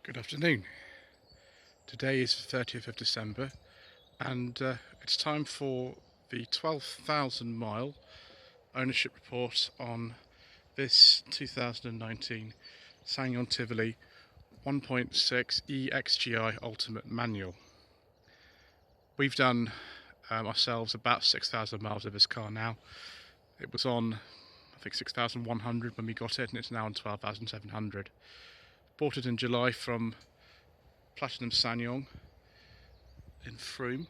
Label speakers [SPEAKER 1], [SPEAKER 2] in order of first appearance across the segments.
[SPEAKER 1] Good afternoon. Today is the 30th of December and it's time for the 12,000 mile ownership report on this 2019 SsangYong Tivoli 1.6 EXGI Ultimate Manual. We've done ourselves about 6,000 miles of this car now. It was on I think 6,100 when we got it, and it's now on 12,700. Bought it in July from Platinum SsangYong in Frome.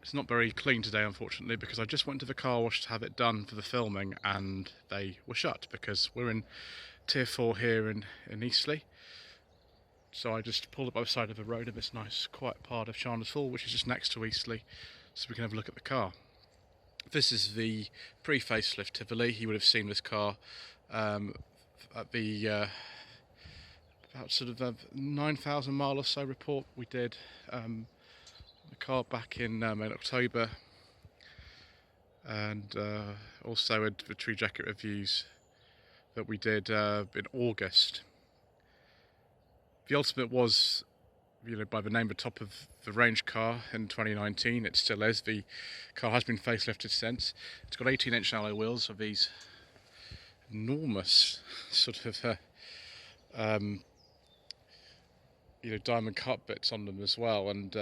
[SPEAKER 1] It's not very clean today, unfortunately, because I just went to the car wash to have it done for the filming and they were shut because we're in Tier 4 here in Eastleigh. So I just pulled up by the side of the road in this nice quiet part of Chandler's Hall, which is just next to Eastleigh, so we can have a look at the car. This is the pre-facelift Tivoli. You would have seen this car at the about sort of 9,000 mile or so report we did the car back in October, and also the Tree Jacket reviews that we did in August. The Ultimate was, by the name, the top of the range car in 2019. It still is. The car has been facelifted since. It's got 18-inch alloy wheels of these enormous sort of diamond cut bits on them as well, and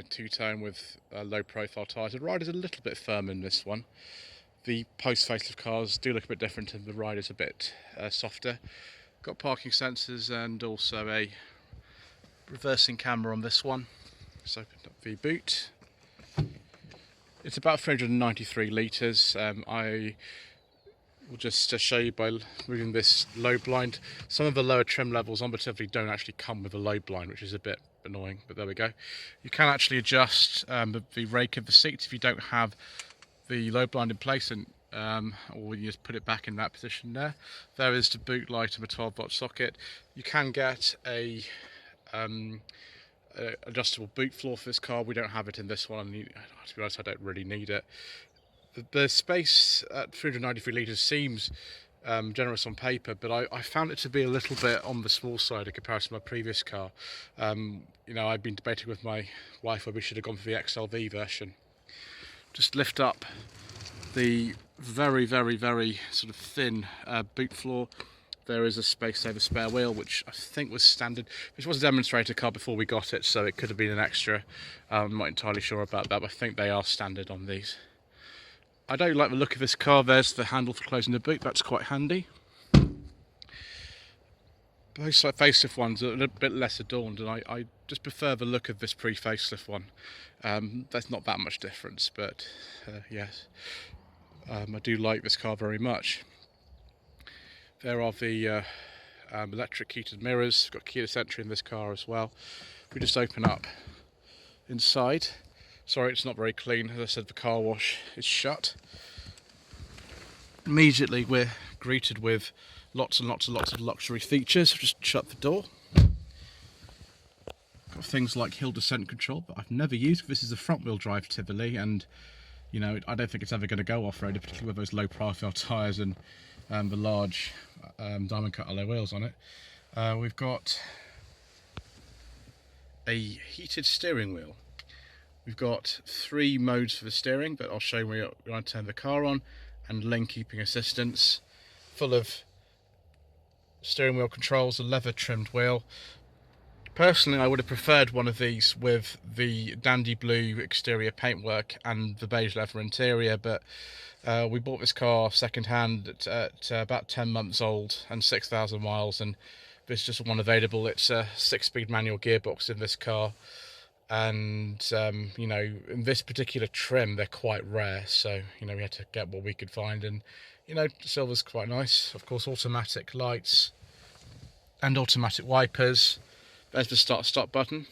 [SPEAKER 1] two-tone with low-profile tyres. The ride is a little bit firm in this one. The post-facelift cars do look a bit different, and the ride is a bit softer. Got parking sensors and also a reversing camera on this one. Let's open up the boot. It's about 393 litres. I will just show you by moving this low blind. Some of the lower trim levels on the Tivoli don't actually come with a low blind, which is a bit annoying, but there we go. You can actually adjust the rake of the seats if you don't have the low blind in place, and or you just put it back in that position there. There is the boot light and the 12-volt socket. You can get a adjustable boot floor for this car. We don't have it in this one, and to be honest, I don't really need it. The space at 393 litres seems generous on paper, but I found it to be a little bit on the small side in comparison to my previous car. I've been debating with my wife whether we should have gone for the XLV version. Just lift up the very, very, very sort of thin boot floor. There is a space saver spare wheel, which I think was standard. This was a demonstrator car before we got it, so it could have been an extra. I'm not entirely sure about that, but I think they are standard on these. I don't like the look of this car. There's the handle for closing the boot. That's quite handy. Those facelift ones are a little bit less adorned, and I just prefer the look of this pre-facelift one. There's not that much difference, but yes, I do like this car very much. There are the electric heated mirrors. We've got keyless entry in this car as well. We just open up inside. Sorry, it's not very clean. As I said, the car wash is shut. Immediately we're greeted with lots and lots and lots of luxury features. Just shut the door. Got things like hill descent control, but I've never used. This is a front wheel drive Tivoli, and I don't think it's ever going to go off-road, particularly with those low profile tyres and the large diamond cut alloy wheels on it. We've got a heated steering wheel. We've got 3 modes for the steering, but I'll show you when I turn the car on, and lane keeping assistance, full of steering wheel controls, a leather trimmed wheel. Personally, I would have preferred one of these with the dandy blue exterior paintwork and the beige leather interior, but we bought this car second hand at about 10 months old and 6,000 miles, and there's just one available. It's a 6-speed manual gearbox in this car, and in this particular trim they're quite rare, so we had to get what we could find, and silver's quite nice. Of course, automatic lights and automatic wipers. There's the start button.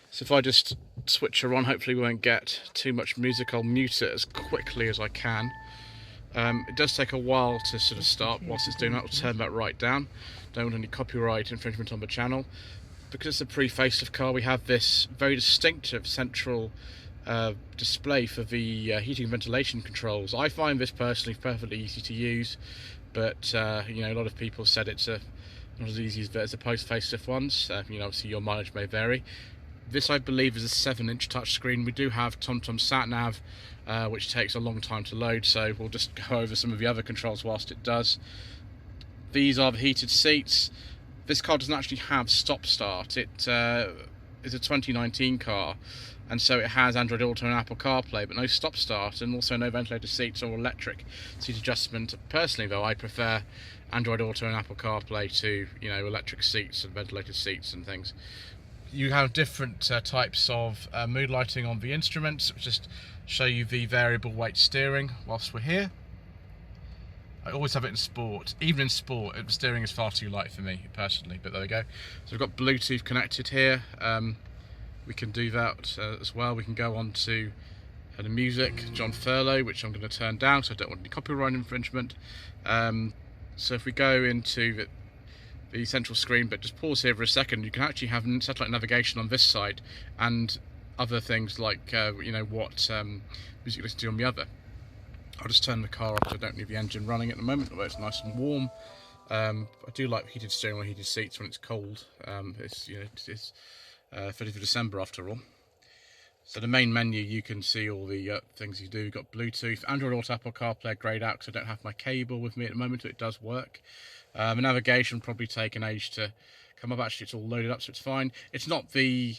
[SPEAKER 1] So if I just switch her on, hopefully we won't get too much music. I'll mute it as quickly as I can. It does take a while to sort of start. Whilst it's doing that, I'll turn that right down. Don't want any copyright infringement on the channel. Because it's a pre-facelift car, we have this very distinctive central display for the heating and ventilation controls. I find this personally perfectly easy to use, but a lot of people said it's a not as easy as the post facelift ones. You know, obviously your mileage may vary. This, I believe, is a 7-inch touchscreen. We do have TomTom SatNav, which takes a long time to load, so we'll just go over some of the other controls whilst it does. These are the heated seats. This car doesn't actually have stop-start. It is a 2019 car, and so it has Android Auto and Apple CarPlay, but no stop-start, and also no ventilated seats or electric seat adjustment. Personally, though, I prefer Android Auto and Apple CarPlay to, you know, electric seats and ventilated seats and things. You have different types of mood lighting on the instruments, which just show you the variable weight steering whilst we're here. I always have it in sport. Even in sport, the steering is far too light for me, personally, but there we go. So we've got Bluetooth connected here. We can do that as well. We can go on to the music, John Furlow, which I'm going to turn down, so I don't want any copyright infringement. So if we go into the central screen, but just pause here for a second, you can actually have satellite navigation on this side and other things like you know, what music you listen to on the other. I'll just turn the car off because I don't need the engine running at the moment, although it's nice and warm. I do like heated steering wheel, heated seats when it's cold. It's, you know, it's 30th of December after all. So the main menu, you can see all the things you do. You've got Bluetooth, Android Auto, Apple CarPlay grayed out because I don't have my cable with me at the moment, but it does work. The navigation probably take an age to come up. Actually, it's all loaded up, so it's fine. It's not the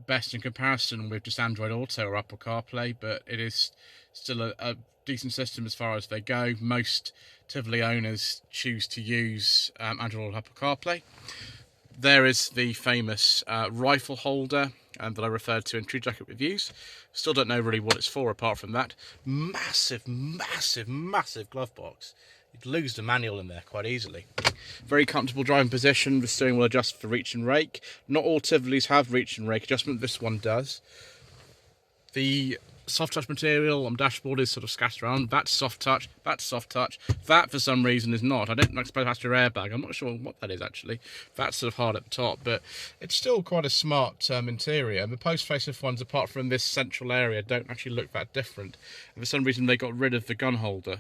[SPEAKER 1] best in comparison with just Android Auto or Apple CarPlay, but it is still a decent system as far as they go. Most Tivoli owners choose to use Android Auto, Apple CarPlay. There is the famous rifle holder that I referred to in Tree Jacket reviews. Still don't know really what it's for apart from that. Massive, massive, massive glove box. You'd lose the manual in there quite easily. Very comfortable driving position. The steering will adjust for reach and rake. Not all Tivolis have reach and rake adjustment. This one does. The soft touch material on dashboard is sort of scattered around. That's soft touch. That's soft touch. That for some reason is not. I don't expect passenger airbag. I'm not sure what that is actually. That's sort of hard at the top, but it's still quite a smart interior. And the post facelift ones, apart from this central area, don't actually look that different. And for some reason, they got rid of the gun holder.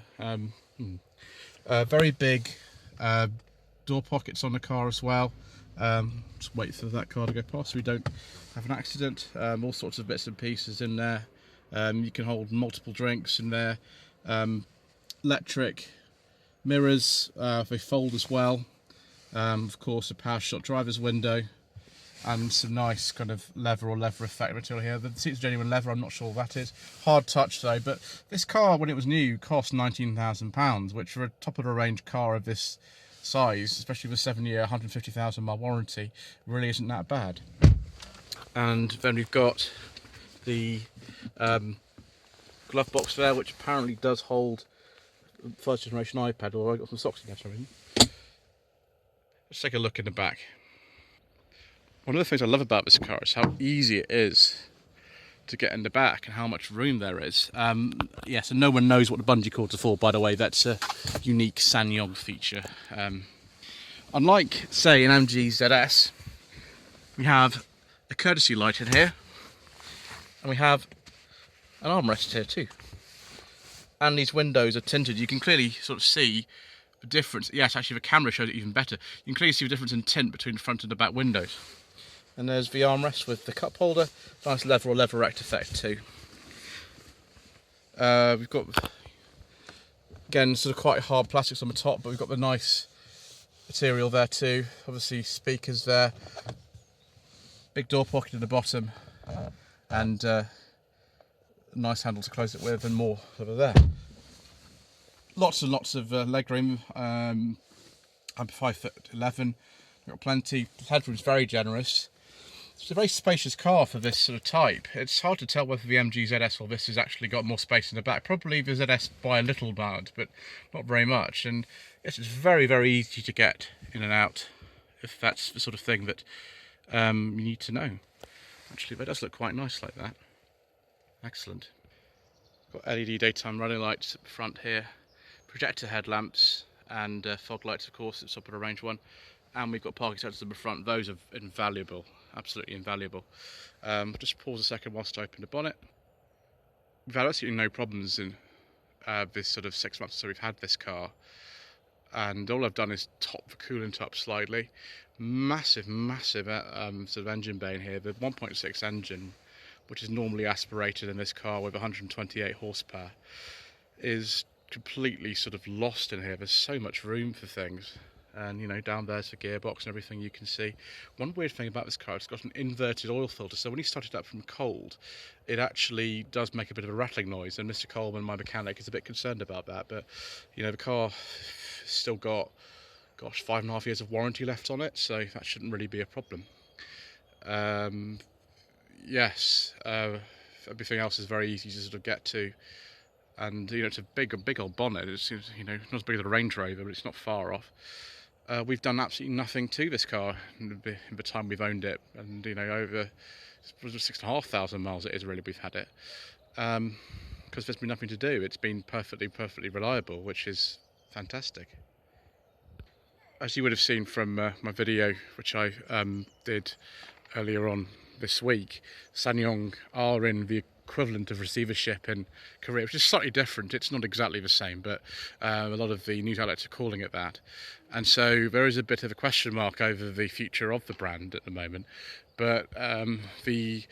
[SPEAKER 1] Very big door pockets on the car as well. Just wait for that car to go past so we don't have an accident. All sorts of bits and pieces in there. You can hold multiple drinks in there. Electric mirrors, they fold as well. Of course, a power shot driver's window, and some nice kind of leather or leather effect material here. The seat's genuine leather, I'm not sure what that is. Hard touch though, but this car, when it was new, cost £19,000, which for a top of the range car of this size, especially with a 7-year, 150,000 mile warranty, really isn't that bad. And then we've got the glove box there, which apparently does hold first generation iPad, or I got some socks in there for some reason. Let's take a look in the back. One of the things I love about this car is how easy it is to get in the back and how much room there is. Yes, and no one knows what the bungee cords are for, by the way. That's a unique SsangYong feature. Unlike, say, an AMG ZS, we have a courtesy light in here, and we have an armrest here too. And these windows are tinted. You can clearly sort of see the difference. Yes, actually the camera shows it even better. You can clearly see the difference in tint between the front and the back windows. And there's the armrest with the cup holder. Nice leather or leatherette effect too. We've got, again, sort of quite hard plastics on the top, but we've got the nice material there too. Obviously speakers there. Big door pocket at the bottom. And a nice handle to close it with, and more over there. Lots and lots of legroom. I'm 5'11". We've got plenty. The headroom's very generous. It's a very spacious car for this sort of type. It's hard to tell whether the MG ZS or this has actually got more space in the back. Probably the ZS by a little amount, but not very much. And yes, it's very, very easy to get in and out, if that's the sort of thing that you need to know. Actually, that does look quite nice like that. Excellent. Got LED daytime running lights at the front here, projector headlamps, and fog lights, of course. It's up at a range one. And we've got parking sensors at the front. Those are invaluable, absolutely invaluable. Just pause a second whilst I open the bonnet. We've had absolutely no problems in this sort of 6 months or so we've had this car. and all I've done is top the coolant up slightly. Massive sort of engine bay in here. The 1.6 engine, which is normally aspirated in this car with 128 horsepower, is completely sort of lost in here. There's so much room for things, and you know, down there's the gearbox and everything you can see. One weird thing about this car, it's got an inverted oil filter, so when you start it up from cold, it actually does make a bit of a rattling noise, and Mr. Coleman, my mechanic, is a bit concerned about that. But you know, the car still got, gosh, 5.5 years of warranty left on it, so that shouldn't really be a problem. Yes, everything else is very easy to sort of get to, and you know, it's a big old bonnet. It's, you know, not as big as a Range Rover, but it's not far off. We've done absolutely nothing to this car in the time we've owned it, and you know, over 6,500 miles it is really we've had it, because there's been nothing to do. It's been perfectly reliable, which is fantastic. As you would have seen from my video, which I did earlier on this week, SsangYong are in the equivalent of receivership in Korea, which is slightly different. It's not exactly the same, but a lot of the news outlets are calling it that. And so there is a bit of a question mark over the future of the brand at the moment. But the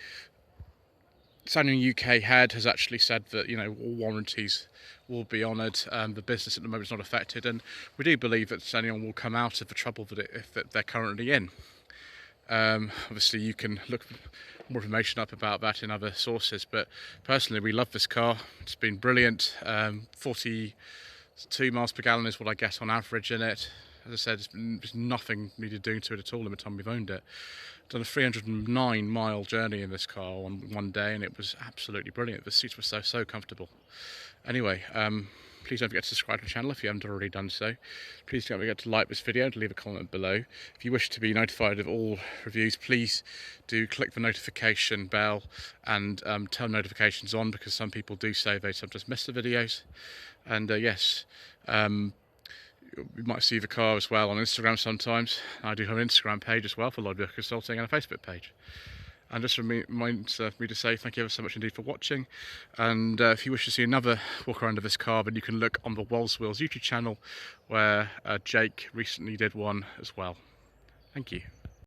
[SPEAKER 1] SsangYong UK head has actually said that, you know, all warranties will be honoured. The business at the moment is not affected, and we do believe that SsangYong will come out of the trouble that they're currently in. Obviously you can look more information up about that in other sources, but personally we love this car. It's been brilliant. 42 miles per gallon is what I get on average in it. As I said, there's nothing needed doing to it at all in the time we've owned it. I've done a 309-mile journey in this car on one day, and it was absolutely brilliant. The seats were so comfortable. Anyway, please don't forget to subscribe to the channel if you haven't already done so. Please don't forget to like this video and to leave a comment below. If you wish to be notified of all reviews, please do click the notification bell and turn notifications on, because some people do say they sometimes miss the videos. And yes, we might see the car as well on Instagram sometimes. I do have an Instagram page as well for Lord Vehicle Consulting, and a Facebook page. And just reminds me to say thank you ever so much indeed for watching. And if you wish to see another walk around of this car, then you can look on the Walls Wheels YouTube channel, where Jake recently did one as well. Thank you.